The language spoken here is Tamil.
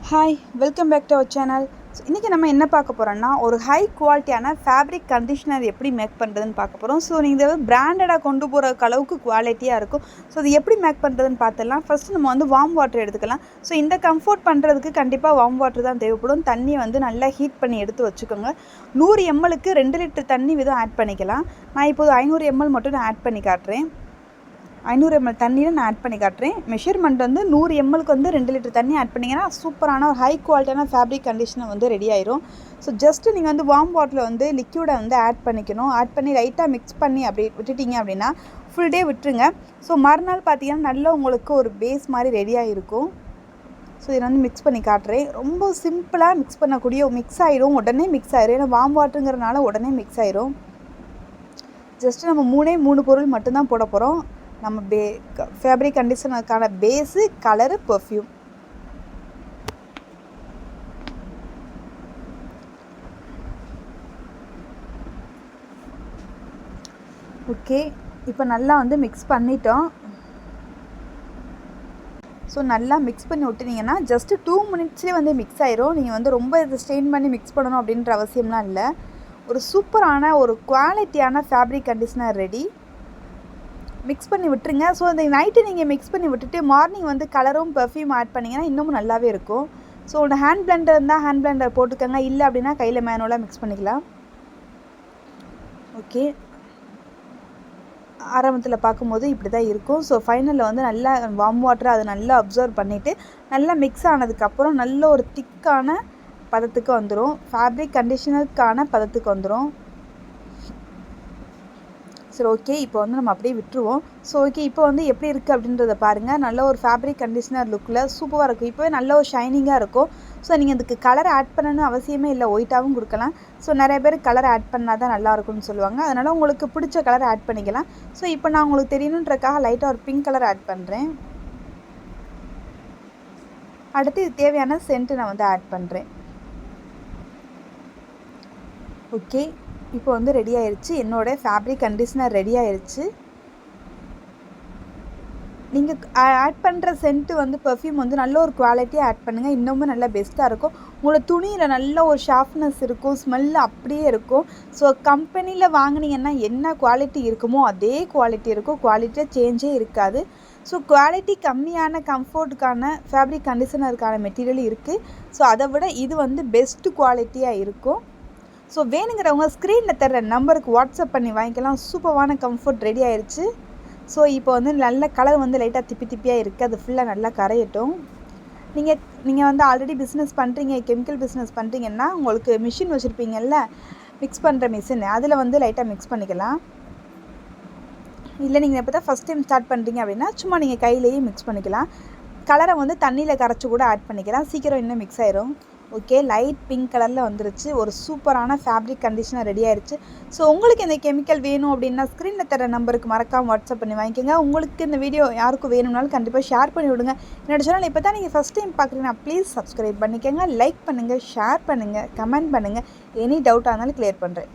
Hi welcome back to our channel. இன்றைக்கி நம்ம என்ன பார்க்க போகிறோம்னா, ஒரு ஹை குவாலிட்டியான ஃபேப்ரிக் கண்டிஷ்னர் எப்படி மேக் பண்ணுறதுன்னு பார்க்க போகிறோம். ஸோ நீங்கள் இதை பிராண்டடாக கொண்டு போகிற அளவுக்கு குவாலிட்டியாக இருக்கும். ஸோ அது எப்படி மேக் பண்ணுறதுன்னு பார்த்துடலாம். ஃபஸ்ட்டு நம்ம வந்து வார்ம் வாட்டர் எடுத்துக்கலாம். ஸோ இந்த கம்ஃபர்ட் பண்ணுறதுக்கு கண்டிப்பாக வார்ம் வாட்டர் தான் தேவைப்படும். தண்ணி வந்து நல்லா ஹீட் பண்ணி எடுத்து வச்சுக்கோங்க. 100 mlக்கு 2 லிட்டர் தண்ணி விதம் ஆட் பண்ணிக்கலாம். நான் இப்போது 500 ml மட்டும் நான் ஆட் பண்ணி காட்டுறேன். 500 ml தண்ணியில் நான் ஆட் பண்ணி காட்டுறேன். மெஷர்மெண்ட் வந்து 100 mlக்கு வந்து 2 லிட்டர் தண்ணி ஆட் பண்ணிங்கன்னா சூப்பரான ஒரு ஹை குவாலிட்டியான ஃபேப்ரிக் கண்டிஷனர் வந்து ரெடி ஆயிரும். ஸோ ஜஸ்ட்டு நீங்கள் வந்து வார்ம் வாட்டரில் வந்து லிக்யூடை வந்து ஆட் பண்ணிக்கணும். ஆட் பண்ணி லைட்டாக மிக்ஸ் பண்ணி அப்படி விட்டுட்டிங்க அப்படின்னா ஃபுல் டே விட்டுருங்க. ஸோ மறுநாள் பார்த்தீங்கன்னா நல்லா உங்களுக்கு ஒரு பேஸ் மாதிரி ரெடியாக இருக்கும். ஸோ இதை வந்து மிக்ஸ் பண்ணி காட்டுறேன். ரொம்ப சிம்பிளாக மிக்ஸ் பண்ணக்கூடிய மிக்ஸ் ஆகிடும், உடனே மிக்ஸ் ஆயிரும். ஏன்னா வார்ம் வாட்டருங்கிறனால உடனே மிக்ஸ் ஆயிரும். ஜஸ்ட்டு நம்ம 3 பொருள் மட்டும்தான் போட போகிறோம். நம்ம ஃபேப்ரிக் கண்டிஷனருக்கான பேஸு, கலரு, பர்ஃப்யூம். ஓகே, இப்போ நல்லா வந்து மிக்ஸ் பண்ணிட்டோம். ஸோ நல்லா மிக்ஸ் பண்ணி விட்டுனீங்கன்னா ஜஸ்ட்டு 2 மினிட்ஸ்லேயே வந்து மிக்ஸ் ஆயிரும். நீங்கள் வந்து ரொம்ப இதை ஸ்ட்ரெயின் பண்ணி மிக்ஸ் பண்ணணும் அப்படின்ற அவசியம்லாம் இல்லை. ஒரு சூப்பரான ஒரு குவாலிட்டியான ஃபேப்ரிக் கண்டிஷனர் ரெடி. மிக்ஸ் பண்ணி விட்டுருங்க. ஸோ இந்த நைட்டு நீங்கள் மிக்ஸ் பண்ணி விட்டுட்டு மார்னிங் வந்து கலரும் பர்ஃப்யூம் ஆட் பண்ணிங்கன்னா இன்னமும் நல்லாவே இருக்கும். ஸோ உங்கள் ஹேண்ட் பிளெண்டர் இருந்தால் ஹேண்ட் பிளெண்டர் போட்டுக்கோங்க, இல்லை அப்படின்னா கையில் மேனுவலாக மிக்ஸ் பண்ணிக்கலாம். ஓகே, ஆரம்பத்தில் பார்க்கும்போது இப்படி தான் இருக்கும். ஸோ ஃபைனலில் வந்து நல்லா வார்ம் வாட்டரை அதை நல்லா அப்சர்வ் பண்ணிவிட்டு நல்லா மிக்ஸ் ஆனதுக்கப்புறம் நல்ல ஒரு திக்கான பதத்துக்கு வந்துடும். ஃபேப்ரிக் கண்டிஷனருக்கான பதத்துக்கு வந்துடும். சரி, ஓகே, இப்போ வந்து நம்ம அப்படியே விட்டுருவோம். ஸோ ஓகே, இப்போ வந்து எப்படி இருக்குது அப்படின்றத பாருங்கள். நல்ல ஒரு ஃபேப்ரிக் கண்டிஷனர் லுக்கில் சூப்பராக இருக்கும். இப்போவே நல்ல ஒரு ஷைனிங்காக இருக்கும். ஸோ நீங்கள் இதுக்கு கலர் ஆட் பண்ணணும்னு அவசியமே இல்லை, ஒயிட்டாகவும் கொடுக்கலாம். ஸோ நிறைய பேர் கலர் ஆட் பண்ணால் தான் நல்லாயிருக்கும்னு சொல்லுவாங்க. அதனால் உங்களுக்கு பிடிச்ச கலர் ஆட் பண்ணிக்கலாம். ஸோ இப்போ நான் உங்களுக்கு தெரியணுன்றக்காக லைட்டாக ஒரு பிங்க் கலர் ஆட் பண்ணுறேன். அடுத்து இது தேவையான சென்ட்டு நான் வந்து ஆட் பண்ணுறேன். ஓகே, இப்போ வந்து ரெடி ஆயிடுச்சு. என்னோடய ஃபேப்ரிக் கண்டிஷனர் ரெடி ஆயிடுச்சு. நீங்கள் ஆட் பண்ணுற சென்ட்டு வந்து பர்ஃப்யூம் வந்து நல்ல ஒரு குவாலிட்டியாக ஆட் பண்ணுங்கள். இன்னமும் நல்லா பெஸ்ட்டாக இருக்கும். உங்களோட துணியில் நல்ல ஒரு ஷார்ப்னஸ் இருக்கும், ஸ்மெல் அப்படியே இருக்கும். ஸோ கம்பெனியில் வாங்கினீங்கன்னா என்ன குவாலிட்டி இருக்குமோ அதே குவாலிட்டி இருக்கும். குவாலிட்டியாக சேஞ்சே இருக்காது. ஸோ குவாலிட்டி கம்மியான கம்ஃபர்ட்டுக்கான ஃபேப்ரிக் கண்டிஷனருக்கான மெட்டீரியல் இருக்குது. ஸோ அதை விட இது வந்து பெஸ்ட்டு குவாலிட்டியாக இருக்கும். ஸோ வேணுங்கிறவங்க ஸ்க்ரீனில் தர்ற நம்பருக்கு வாட்ஸ்அப் பண்ணி வாங்கிக்கலாம். சூப்பரான கம்ஃபர்ட் ரெடி ஆயிடுச்சு. ஸோ இப்போ வந்து நல்ல கலர் வந்து லைட்டாக திப்பியாக இருக்குது. அது ஃபுல்லாக நல்லா கரையட்டும். நீங்கள் வந்து ஆல்ரெடி பிஸ்னஸ் பண்ணுறீங்க, கெமிக்கல் பிஸ்னஸ் பண்ணுறீங்கன்னா உங்களுக்கு மிஷின் வச்சுருப்பீங்கல்ல, மிக்ஸ் பண்ணுற மிஷின், அதில் வந்து லைட்டாக மிக்ஸ் பண்ணிக்கலாம். இல்லை நீங்கள் இப்போ தான் ஃபஸ்ட் டைம் ஸ்டார்ட் பண்ணுறீங்க அப்படின்னா சும்மா நீங்கள் கையிலேயே மிக்ஸ் பண்ணிக்கலாம். கலரை வந்து தண்ணியில் கரைச்சி கூட ஆட் பண்ணிக்கலாம். சீக்கிரம் இன்னும் மிக்ஸ் ஆயிரும். ஓகே, லைட் பிங்க் கலரில் வந்துருச்சு. ஒரு சூப்பரான ஃபேப்ரிக் கண்டிஷனர் ரெடி ஆயிடுச்சு. ஸோ உங்களுக்கு இந்த கெமிக்கல் வேணும் அப்படின்னா ஸ்க்ரீனில் தர நம்பருக்கு மறக்காமல் வாட்ஸ்அப் பண்ணி வாங்கிக்கோங்க. உங்களுக்கு இந்த வீடியோ யாருக்கும் வேணும்னாலும் கண்டிப்பாக ஷேர் பண்ணி விடுங்க. என்னோட சேனல் இப்போ தான் நீங்கள் ஃபஸ்ட் டைம் பார்க்குறீங்கன்னா ப்ளீஸ் சப்ஸ்கிரைப் பண்ணிக்கோங்க, லைக் பண்ணுங்கள், ஷேர் பண்ணுங்கள், கமெண்ட் பண்ணுங்கள். எனி டவுட்டாக இருந்தாலும் கிளியர் பண்ணுறேன்.